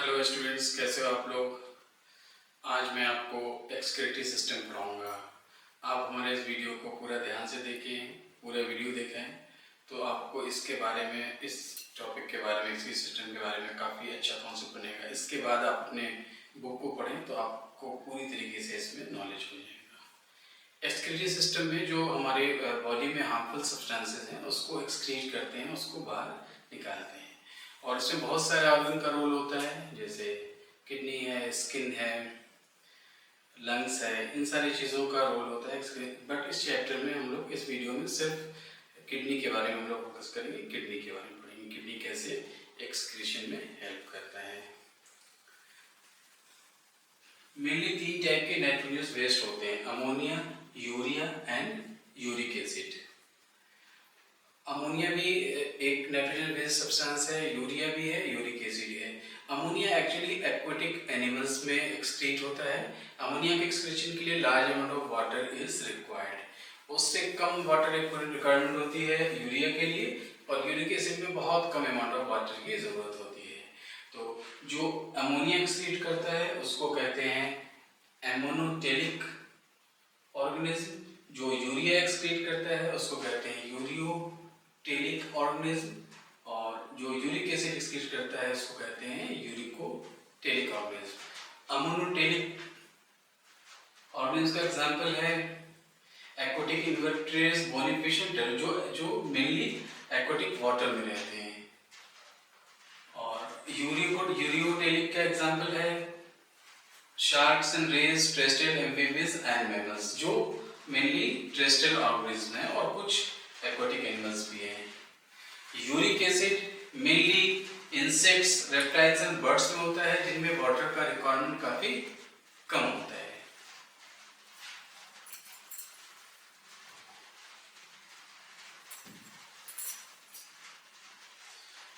Hello students, कैसे हो आप लोग। आज मैं आपको एक्सक्रीटरी सिस्टम पढ़ाऊंगा। आप हमारे इस वीडियो को पूरा ध्यान से देखें, पूरा वीडियो देखें तो आपको इसके बारे में, इस टॉपिक के बारे में, एक्सक्रीटरी सिस्टम के बारे में काफ़ी अच्छा कॉन्सेप्ट बनेगा। इसके बाद आप अपने बुक को पढ़ें तो आपको पूरी तरीके से इसमें नॉलेज हो जाएगा। एक्सक्रीटरी सिस्टम में जो हमारे बॉडी में हार्मफुल सब्सटेंसेस हैं उसको एक्सक्रीट करते हैं, उसको बाहर निकालते हैं। और इसमें बहुत सारे ऑर्गन का रोल होता है, जैसे किडनी है, स्किन है, लंग्स है, इन सारी चीज़ों का रोल होता है। बट इस चैप्टर में हम लोग, इस वीडियो में सिर्फ किडनी के बारे में हम लोग फोकस करेंगे, किडनी के बारे में पढ़ेंगे, किडनी कैसे एक्सक्रीशन में हेल्प करता है। मेनली 3 टाइप के नाइट्रोजनस वेस्ट होते हैं, ammonia, urea and uric acid. Ammonia भी एक नाइट्रोजन बेस्ड सब्सटेंस है, यूरिया भी है, यूरिक एसिड है। अमोनिया एक्चुअली एक्वेटिक एनिमल्स में एक्सक्रीट होता है। अमोनिया के एक्सक्रीशन के लिए large amount of water is required. उससे कम वाटर रिक्वायरमेंट होती है यूरिया के लिए, और यूरिक एसिड में बहुत कम अमाउंट ऑफ वाटर की जरूरत होती है। तो जो अमोनिया एक्सक्रीट करता है उसको कहते हैं एमोनोटेरिक ऑर्गेनिज्म। जो यूरिया एक्सक्रीट करता है उसको कहते हैं यूरियोटेरिक ऑर्गेनिज्म, और जो यूरिक एसिड एक्सक्रीट करता है उसको कहते हैं यूरिकोटेरिक ऑर्गेनिज्म। अमोनोटेरिक ऑर्गेनिज्म का एग्जांपल है aquatic invertebrates, bony fish and turtle, जो मेनली एक्वेटिक वाटर में रहते हैं। और यूरियोटेरिक का एग्जांपल है sharks and rays, terrestrial amphibians and mammals, जो मेनली टेरेस्ट्रियल ऑर्गेनिज्म है, और कुछ एक्वेटिक एनिमल्स भी हैं। Uric acid mainly insects, reptiles and birds में होता है, जिनमें वाटर का रिक्वायरमेंट काफी कम होता है।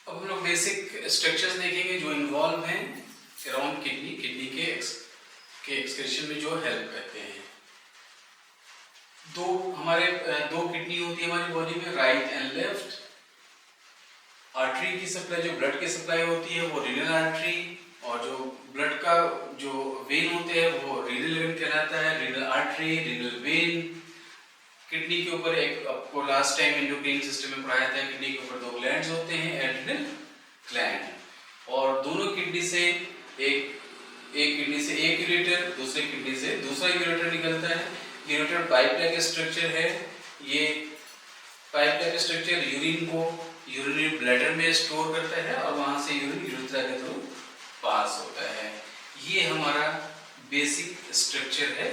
अब हम लोग बेसिक स्ट्रक्चर्स देखेंगे जो इन्वॉल्व हैं अराउंड किडनी के एक्सक्रीशन में जो हेल्प करते हैं। दो किडनी होती है हमारी बॉडी में, राइट एंड लेफ्ट। आर्टरी की सप्लाई, जो ब्लड की सप्लाई होती है वो रीनल आर्टरी, और जो ब्लड का जो वेन होते हैं वो रीनल वेन कहलाता है, renal artery, renal vein. Kidney के ऊपर एक, आपको लास्ट टाइम एंडोक्राइन सिस्टम में पढ़ाया था, किडनी के ऊपर 2 ग्लैंड्स होते हैं, एड्रिनल ग्लैंड, और दोनों किडनी से एक किडनी से एक यूरेटर, दूसरे किडनी से दूसरा यूरेटर निकलता है। यूरेटर पाइप लाइक स्ट्रक्चर है। ये पाइप लाइक स्ट्रक्चर यूरिन को यूरिनरी ब्लैडर में स्टोर करता है, और वहां से यूरिन यूरेथ्रा के थ्रू पास होता है। ये हमारा बेसिक स्ट्रक्चर है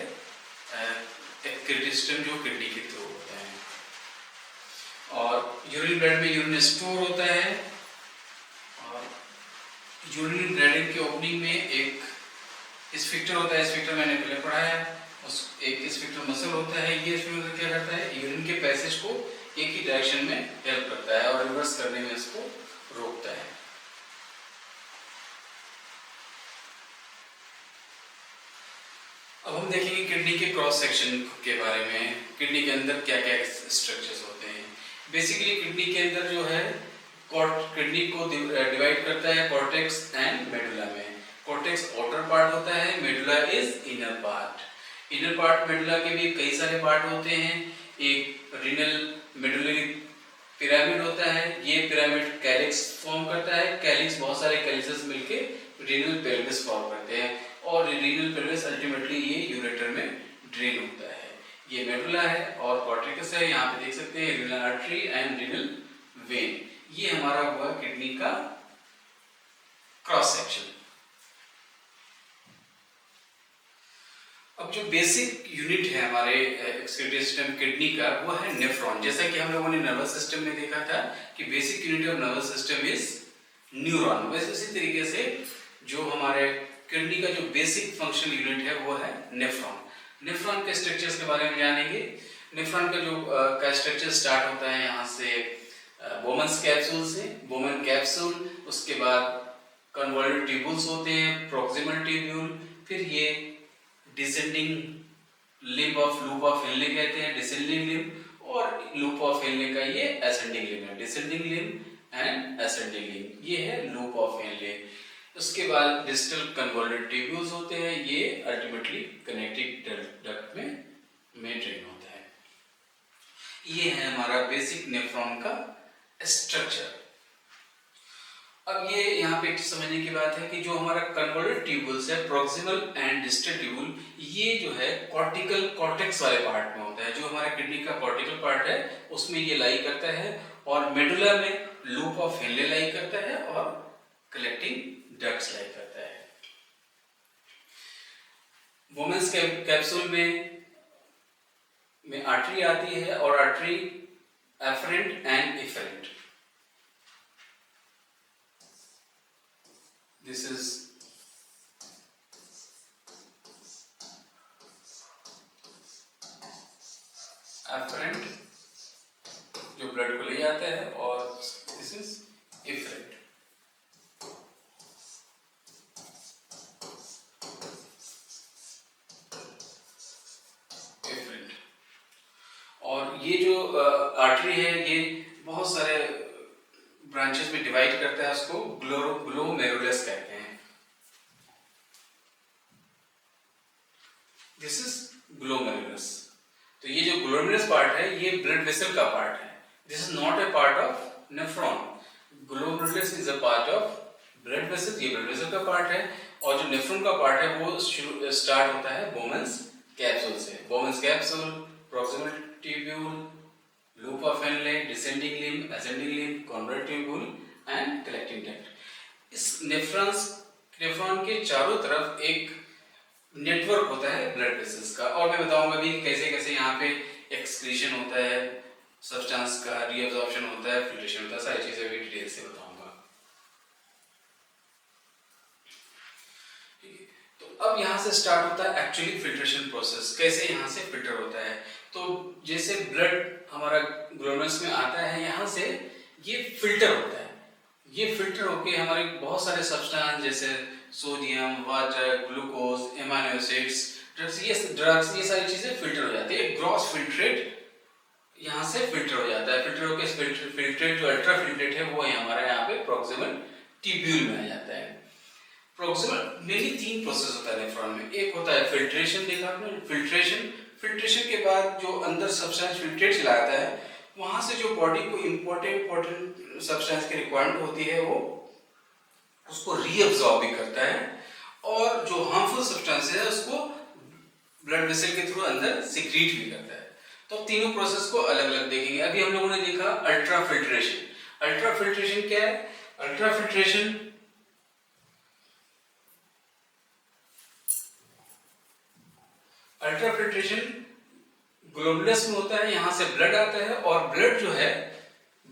एक्सक्रीटरी सिस्टम, जो किडनी के थ्रू होता है। और यूरिन ब्लैडर में यूरिन स्टोर होता है, और यूरिन ब्लैडर के ओपनिंग में एक स्फिंक्टर होता है। स्फिंक्टर मैंने पहले पढ़ाया, एक स्फिंक्टर मसल होता है। ये स्फिंक्टर क्या करता है, यूरिन के पैसेज को एक ही डायरेक्शन में हेल्प करता है, और रिवर्स करने में इसको रोकता है। अब हम देखेंगे किडनी के क्रॉस सेक्शन के बारे में, किडनी के अंदर क्या क्या स्ट्रक्चर्स होते हैं। बेसिकली किडनी के अंदर जो है, किडनी को डिवाइड करता है कॉर्टेक्स एंड मेडुला में। कॉर्टेक्स आउटर पार्ट होता है, medulla is inner part. Inner part medulla के भी कई सारे पार्ट होते हैं। एक रीनल मेडुलरी पिरामिड होता है, ये पिरामिड कैलिक्स फॉर्म करता है। कैलिक्स, बहुत सारे कैलिसेस मिलके रीनल पेल्विस फॉर्म करते हैं, और रीनल पेल्विस अल्टीमेटली ये यूरेटर में ड्रेन होता है। ये मेडुला है और कॉर्टेक्स है, यहाँ पे देख सकते हैं renal artery and renal vein. ये हमारा हुआ किडनी का क्रॉस सेक्शन। अब जो बेसिक यूनिट है हमारे एक्सक्रीटरी सिस्टम किडनी का, वो है नेफ्रॉन। जैसा कि हम लोगों ने नर्वस सिस्टम में देखा था कि basic unit of nervous system is neuron, वैसे उसी तरीके से जो हमारे किडनी का जो बेसिक फंक्शनल यूनिट है वो है नेफ्रॉन। नेफ्रॉन के स्ट्रक्चर्स के बारे में जानेंगे। नेफ्रॉन का जो का स्ट्रक्चर स्टार्ट होता है यहाँ से बोमन्स कैप्सूल से, बोमन कैप्सूल, उसके बाद कन्वॉल्यूट ट्यूब्यूल्स होते हैं, प्रॉक्सिमल ट्यूब्यूल, फिर ये descending limb of loop of Henle कहते हैं, डिसेंडिंग लिम्ब, और लूप ऑफ हेनले का ये असेंडिंग लिम्ब है, descending limb and ascending limb, ये है लूप ऑफ हेनले। उसके बाद डिस्टल कन्वॉल्वेंट ट्यूब्यूल्स होते हैं, ये अल्टीमेटली कनेक्टिंग डक्ट में ड्रेन होता है। ये है हमारा बेसिक नेफ्रॉन का स्ट्रक्चर। अब ये यहाँ पे एक समझने की बात है कि जो हमारा कन्वॉल्वेंट ट्यूब्यूल्स है, प्रॉक्सिमल एंड डिस्टल ट्यूब्यूल, ये जो है कॉर्टिकल कॉर्टेक्स वाले पार्ट में होता है। जो हमारा किडनी का कॉर्टिकल पार्ट है उसमें ये लाई करता है, और मेडुला में लूप ऑफ हेनले लाई करता है, और कलेक्टिंग डक्ट्स लाई करता है। वुमेन्स कैप्सूल में आर्टरी आती है, और artery afferent and efferent. This is afferent जो ब्लड को ले जाता है, और this is efferent। और ये जो आर्टरी है ये बहुत सारे ब्रांचेस में डिवाइड करता है, उसको ग्लोमेरुलस कहते हैं। This is glomerulus. तो ये जो ग्लोमेरुलस पार्ट है ये ब्लड वेसल का पार्ट है। This is not a part of nephron. Glomerulus is a part of blood vessel, ये ब्लड वेसल का पार्ट है। और जो नेफ्रॉन का पार्ट है वो स्टार्ट होता है बोमेन्स कैप्सूल से। Bowman's capsule, proximal tubule, loop of Henle, descending limb, ascending limb, convert tubule and collecting duct. इस नेफ्रॉन के चारों तरफ एक नेटवर्क होता है ब्लड वेसल्स का, और मैं बताऊंगा भी कैसे कैसे यहाँ पे एक्सक्रीशन होता है सब्सटेंस का, रीअब्जॉर्प्शन होता है, फिल्ट्रेशन होता है, सारी चीजें भी डिटेल से बताऊंगा। तो अब यहाँ से स्टार्ट होता है एक्चुअली फिल्ट्रेशन प्रोसेस, कैसे यहाँ से फिल्टर होता है। तो जैसे ब्लड हमारा ग्लोमेरुलस में आता है, यहाँ से ये फिल्टर होता है। ये फिल्टर होके हमारे बहुत सारे सब्सटेंस जैसे sodium, water, glucose, amino acids, drugs, ये सारी चीजें फिल्टर हो जाती है। ग्रॉस फिल्ट्रेट यहाँ से फिल्टर हो जाता है। फिल्टर होके फिल्ट्रेट जो अल्ट्रा फिल्ट्रेट है वो हमारा यहाँ पे प्रॉक्सिमल ट्यूब्यूल में आ जाता है। प्रॉक्सिमल मेनली 3 प्रोसेस होता है नेफ्रॉन में। एक होता है फिल्ट्रेशन, देखा आपने, फिल्ट्रेशन के बाद जो अंदर सब्सटेंस फिल्ट्रेट चला जाता है, वहां से जो बॉडी को इम्पोर्टेंट सब्सटेंस की रिक्वायरमेंट होती है वो उसको रीअब्सॉर्ब भी करता है, और जो हार्मफुल सब्सटेंस है उसको ब्लड वेसल के थ्रू अंदर सिक्रीट भी करता है। तो तीनों प्रोसेस को अलग अलग देखेंगे। अभी हम लोगों ने देखा अल्ट्रा फिल्ट्रेशन। अल्ट्रा फिल्ट्रेशन क्या है? अल्ट्रा फिल्ट्रेशन ग्लोमेरुलस में होता है। यहाँ से ब्लड आता है, और ब्लड जो है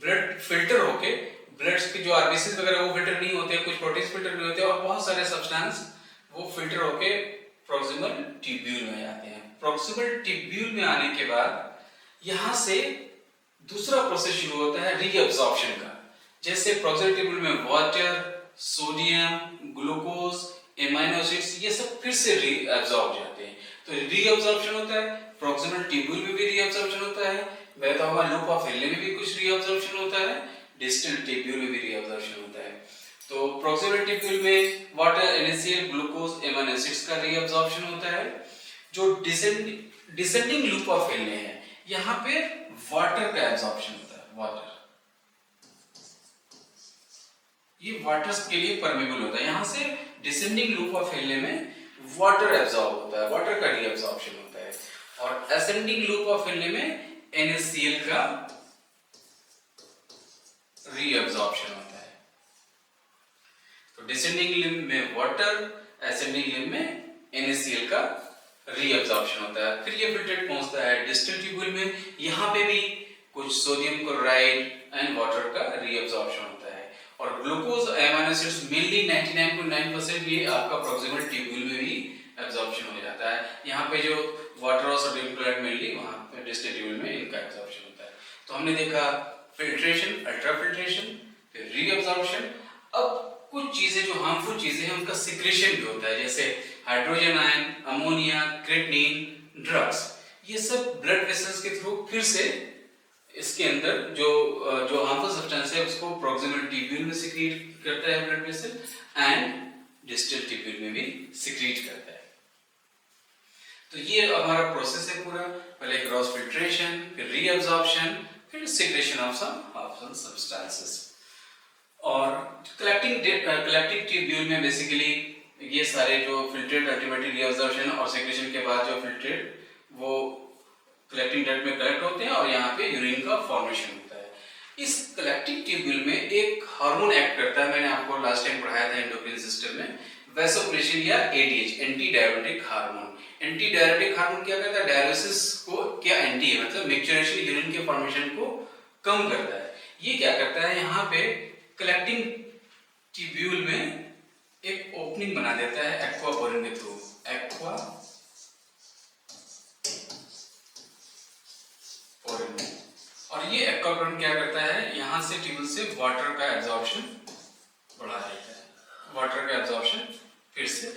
ब्लड फिल्टर होके, ब्लड के जो आरबीसी वगैरह वो फिल्टर नहीं होते, कुछ प्रोटीन्स फिल्टर नहीं होते, और बहुत सारे सब्सटेंस वो फिल्टर होके प्रॉक्सिमल ट्यूब्यूल में आते हैं। प्रॉक्सिमल ट्यूब्यूल में आने के बाद यहाँ से दूसरा प्रोसेस शुरू होता है रीअब्सॉर्प्शन का। जैसे प्रॉक्सिमल ट्यूब्यूल में water, sodium, glucose, amino acids, ये सब फिर से रीअब्सॉर्ब जाते हैं। तो रीअब्सॉर्प्शन होता है, प्रॉक्सिमल ट्यूब्यूल में भी रीअब्सॉर्प्शन होता है, वैसा लूप ऑफ हेनले में भी कुछ रीअब्सॉर्प्शन होता है, डिस्टल ट्यूब्यूल में भी रीअब्सॉर्प्शन होता है। तो प्रॉक्सिमल ट्यूब्यूल में water, NaCl, glucose, amino acids का रीअब्सॉर्प्शन होता है। जो डिसेंडिंग लूप ऑफ हेनले है, यहाँ पे वाटर का एब्सॉर्प्शन होता है। वाटर, ये वाटर के लिए परमेबल होता है। यहाँ से डिसेंडिंग लूप ऑफ हेनले में वाटर एब्सॉर्ब होता है, वाटर का रीअब्सॉर्प्शन होता है। और असेंडिंग लूप ऑफ हेनले में NaCl का रीअब्सॉर्प्शन होता है। तो डिसेंडिंग लिम्ब में वाटर, असेंडिंग लिम्ब में NaCl का रीअब्सॉर्प्शन होता है। फिर ये फिल्ट्रेट पहुंचता है डिस्टल ट्यूब्यूल में। यहाँ पे भी कुछ सोडियम क्लोराइड एंड वाटर का रीअब्सॉर्प्शन होता है। और ग्लूकोज, एमाइनो एसिड्स मेनली 99.9% ये आपका प्रॉक्सिमल ट्यूब्यूल में भी एब्सॉर्प्शन हो जाता है। यहाँ पे जो वाटर और सोडियम क्लोराइड मेनली वहाँ पे डिस्टल ट्यूब्यूल में इनका एब्सॉर्प्शन होता है। तो हमने देखा फिल्ट्रेशन, अल्ट्रा फिल्ट्रेशन, फिर रीअब्सॉर्प्शन। अब कुछ चीजें जो हार्मफुल चीजें हैं उनका सिक्रेशन भी होता है, जैसे hydrogen ion, ammonia, creatinine, drugs. ये सब ब्लड वेसल्स के थ्रू फिर से इसके अंदर जो हार्मफुल सब्सटेंस है उसको प्रॉक्सिमल ट्यूब्यूल में सिक्रीट करता है blood vessel, and distal tubule में भी सिक्रीट करता है। तो ये हमारा प्रोसेस है पूरा, पहले क्रॉस फिल्ट्रेशन, फिर रीअब्जॉर्प्शन, फिर सिक्रेशन ऑफ सम सब्सटेंसेस। और कलेक्टिंग ट्यूब्यूल में बेसिकली ये सारे जो फिल्ट्रेट अल्टीमेटली रीअब्जॉर्प्शन और सिक्रेशन के बाद जो फिल्ट्रेट वो कलेक्टिंग डक्ट में कलेक्ट होते हैं और यहाँ पे यूरिन का फॉर्मेशन होता है। इस कलेक्टिंग ट्यूब्यूल में एक हार्मोन एक्ट करता है, मैंने आपको लास्ट टाइम पढ़ाया था एंडोक्राइन सिस्टम में, वैसोप्रेसिन या ADH, anti diabetic hormone. Anti diabetic hormone क्या करता है? डायलिसिस को क्या एंटी है, मतलब मैच्योरेशन यूरिन के फॉर्मेशन को कम करता है। ये क्या करता है, यहाँ पे कलेक्टिंग ट्यूब्यूल में एक ओपनिंग बना देता है एक्वापोरिन के थ्रू, एक्वापोरिन। और ये एक्वापोरिन क्या करता है, यहाँ से ट्यूब्यूल से वाटर का एब्जॉर्प्शन बढ़ा देता है, वाटर का एब्जॉर्प्शन फिर से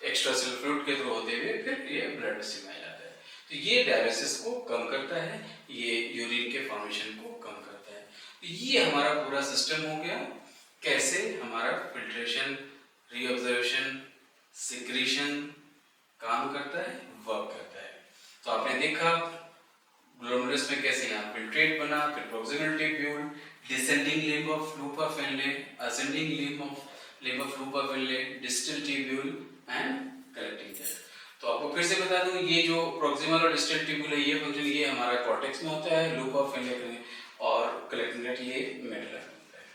एक्स्ट्रासेलुलर फ्लूइड के थ्रू होते हुए फिर ये ब्लड वेसल में जाता है। तो ये डायलिसिस को कम करता है, ये यूरिन के फॉर्मेशन को कम करता है। तो ये हमारा पूरा सिस्टम हो गया, कैसे हमारा फिल्ट्रेशन, रीअब्जॉर्प्शन, सिक्रीशन काम करता है, वर्क करता है। तो आपने देखा ग्लोमेरुलस में कैसे यहाँ फिल्ट्रेट बना, फिर proximal tubule, descending limb of loop of Henle, ascending limb of loop of Henle, distal tubule and collecting duct. तो आपको फिर से बता दूं, ये जो प्रॉक्सिमल और डिस्टल ट्यूब्यूल है, ये फंक्शन ये हमारा कॉर्टेक्स में होता है, लूपा फेनले और कलेक्टिंग डक्ट ये मेडुला में होता है।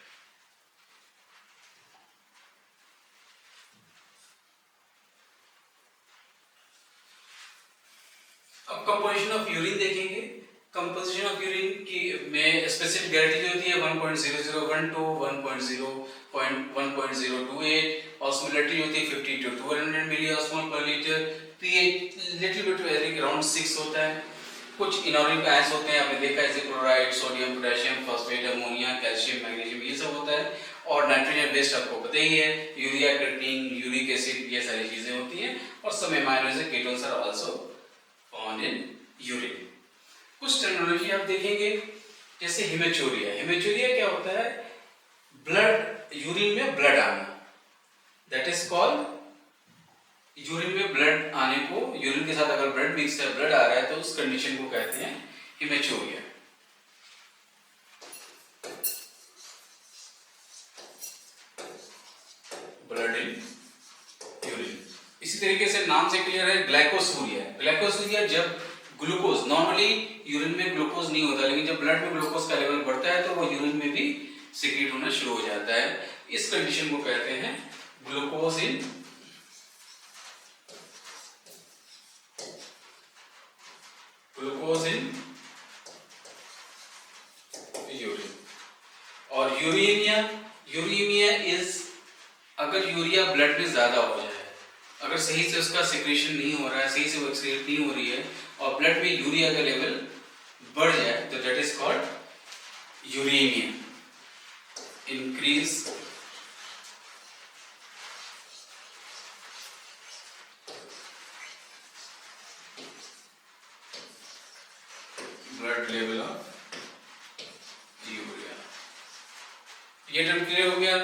अब कंपोजिशन ऑफ यूरिन देखेंगे। कंपोजिशन ऑफ यूरिन की में स्पेसिफिक ग्रेविटी जो होती है 1.0012 1.028, ऑस्मोलैरिटी होती है 50 to 200 मिलीऑस्मोल पर litre, pH little bit very around 6 होता है। कुछ इनऑर्गेनिक आयंस होते हैं, आपने देखा है chloride, sodium, potassium, phosphate, ammonia, calcium, magnesium, ये सब होता है। और नाइट्रोजन बेस्ड आपको पता ही है, यूरिया, क्रिएटिनिन, यूरिक एसिड, ये सारी चीजें होती हैं। और some amino acid ketones are also found in urine. कुछ टर्मिनोलॉजी आप देखेंगे, जैसे हेमेचूरिया। हेमेचूरिया क्या होता है? ब्लड, यूरिन में ब्लड आना, दैट इज कॉल्ड, यूरिन में ब्लड आने को, यूरिन के साथ अगर ब्लड मिक्स है, ब्लड आ रहा है, तो उस कंडीशन को कहते हैं हेमेचूरिया। Blood in urine. इसी तरीके से नाम से क्लियर है, ग्लाइकोसूरिया। ग्लाइकोसूरिया जब ग्लूकोज, नॉर्मली यूरिन में ग्लूकोज नहीं होता, लेकिन जब ब्लड में ग्लूकोज का लेवल बढ़ता है तो वो यूरिन में भी सीक्रेट होना शुरू हो जाता है। इस कंडीशन को कहते हैं ग्लूकोज इन यूरिन। और यूरेमिया इज, अगर यूरिया ब्लड में ज्यादा हो जाए, अगर सही से उसका सिक्रेशन नहीं हो रहा है, सही से वो एक्सक्रीट नहीं हो रही है और ब्लड में यूरिया का लेवल बढ़ जाए, तो that is called uraemia. Increase blood level of urea. ये टर्म क्लियर हो गया।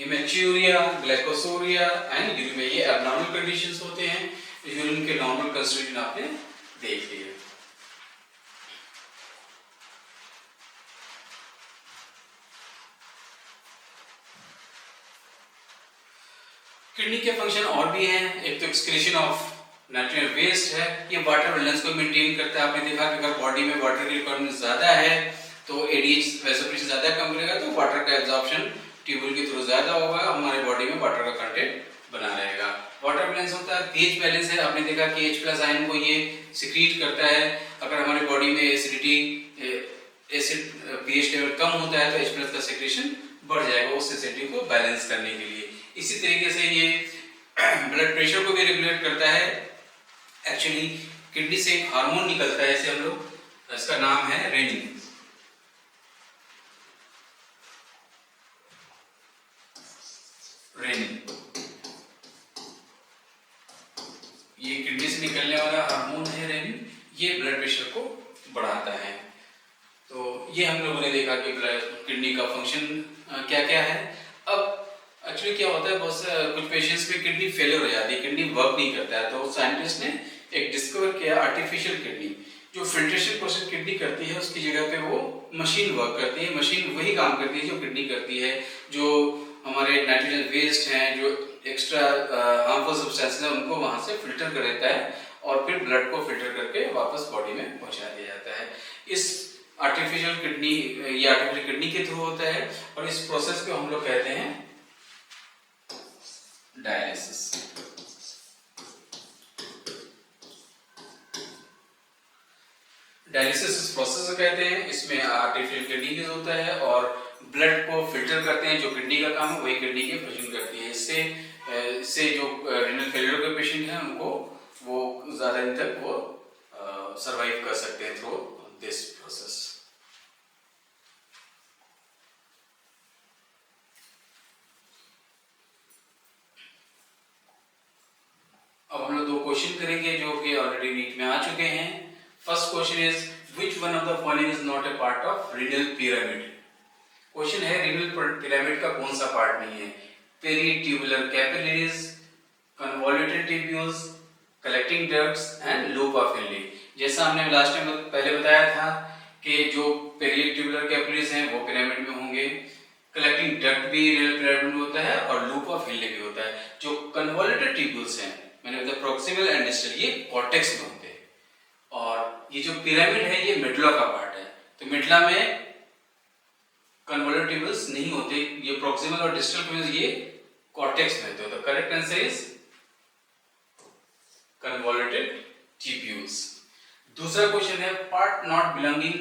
हेमेचूरिया, ग्लाइकोसूरिया एंड यूरेमिया, ये एबनॉर्मल कंडीशंस होते हैं। यूरिन के नॉर्मल कंस्टिट्यूशन आपने देख लिया। किडनी के फंक्शन और भी हैं। एक तो एक्सक्रीशन ऑफ नाइट्रोजन वेस्ट है, ये वाटर बैलेंस को मेंटेन करता है। आपने देखा कि अगर बॉडी में वाटर की रिक्वायरमेंट ज्यादा है तो एडीएच वैसोप्रेसिन ज्यादा कम करेगा, तो वाटर का एब्जॉर्प्शन ट्यूब्यूल के थ्रू ज्यादा होगा, हमारे बॉडी में वाटर का कंटेंट बना रहेगा। वाटर बैलेंस होता है, पीएच बैलेंस है। आपने देखा कि H+ आयन को ये सिक्रीट करता है। अगर हमारे बॉडी में एसिडिटी, एसिड पीएच लेवल कम होता है तो H+ का सिक्रेशन बढ़ जाएगा उस एसिडिटी को बैलेंस करने के लिए। इसी तरीके से ये ब्लड प्रेशर को भी रेगुलेट करता है। एक्चुअली किडनी से एक हार्मोन निकलता है, इसे हम लोग, इसका नाम है रेनिन। ये किडनी से निकलने वाला हार्मोन है रेनिन, ये ब्लड प्रेशर को बढ़ाता है। तो ये हम लोगों ने देखा कि किडनी का फंक्शन क्या क्या है। अब एक्चुअली क्या होता है, बहुत से कुछ पेशेंट्स में किडनी फेलियर हो जाती है, किडनी वर्क नहीं करता है, तो साइंटिस्ट ने एक डिस्कवर किया आर्टिफिशियल किडनी, जो फिल्ट्रेशन प्रोसेस किडनी करती है उसकी जगह पे वो मशीन वर्क करती है, मशीन वही काम करती है जो किडनी करती है, जो हमारे नाइट्रोजन वेस्ट हैं, जो एक्स्ट्रा हार्मफुल सब्सटेंसेस हैं, उनको वहां से फिल्टर कर देता है और फिर ब्लड को फिल्टर करके वापस बॉडी में पहुंचा दिया जाता है। इस आर्टिफिशियल किडनी, ये आर्टिफिशियल किडनी के थ्रू होता है और इस प्रोसेस को हम लोग कहते हैं डायलिसिस। डायलिसिस इस प्रोसेस को कहते हैं, इसमें आर्टिफिशियल किडनी यूज होता है और ब्लड को फिल्टर करते हैं, जो किडनी का काम है वही किडनी के प्रोड्यूस करती है। इससे जो रीनल फेलियर के पेशेंट हैं उनको वो ज्यादा दिन तक वो सरवाइव कर सकते हैं थ्रू दिस प्रोसेस। अब हम लोग दो क्वेश्चन करेंगे जो कि ऑलरेडी नीट में आ चुके हैं। First question is which one of the following is not a part of renal pyramid. Question है रीनल पिरामिड का कौन सा पार्ट नहीं है? Peritubular capillaries, convoluted tubules, collecting ducts and loop of Henle. जैसा हमने लास्ट टाइम पहले बताया था कि जो पेरिट्यूबुलर कैपिलरीज हैं वो पिरामिड में होंगे, कलेक्टिंग डक्ट भी रीनल पिरामिड में होता है और लूप ऑफ हिनले भी होता है। जो कन्वोल्यूटेड ट्यूब्यूल्स हैं, मैंने बताया प्रॉक्सिमल एंड डिस्टल, ये कॉर्टेक्स में होते हैं और ये जो पिरामिड है ये मिडुला का पार्ट है, तो मिडुला में कन्वोल्यूटेड ट्यूब्यूल्स नहीं होते, ये प्रॉक्सिमल और डिस्टल ट्यूब्यूल्स ये कॉर्टेक्स में होते हैं। तो correct answer is convoluted tubules. दूसरा क्वेश्चन है part not belonging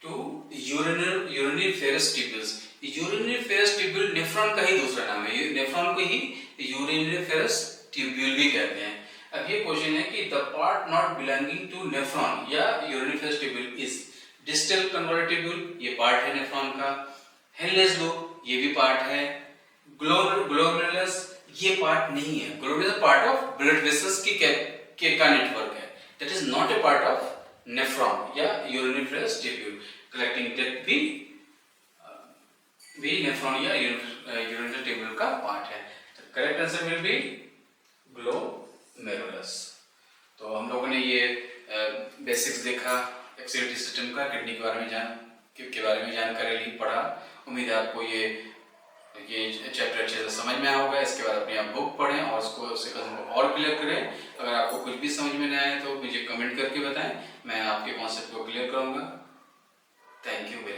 to uriniferous tubules. Uriniferous tubule nephron का ही दूसरा नाम है, नेफ्रॉन को ही यूरिनरी फेरस ट्यूब्यूल भी कहते हैं। अब ये क्वेश्चन है कि the part not belonging to nephron या uriniferous tubule is distal convoluted tubule, ये पार्ट है नेफ्रॉन का, हेनलेस लूप ये भी पार्ट है, ग्लोमेरुलस ये पार्ट नहीं है, glomerulus part of blood vessels का नेटवर्क है, that is not a part of nephron या uriniferous tubule. Collecting duct भी नेफ्रॉन या यूरिनरी ट्यूब्यूल का पार्ट है। तो correct answer will be glomerulus. तो हम लोगों ने ये बेसिक्स देखा एक्सक्रीटरी सिस्टम का, किडनी के बारे में जानकारी ली, पढ़ा। उम्मीद है आपको ये चैप्टर अच्छे से समझ में आया होगा। इसके बाद अपनी आप बुक पढ़ें और उसको और क्लियर करें। अगर आपको कुछ भी समझ में नहीं आया तो मुझे कमेंट करके बताएं, मैं आपके कॉन्सेप्ट को क्लियर करूंगा। Thank you very much.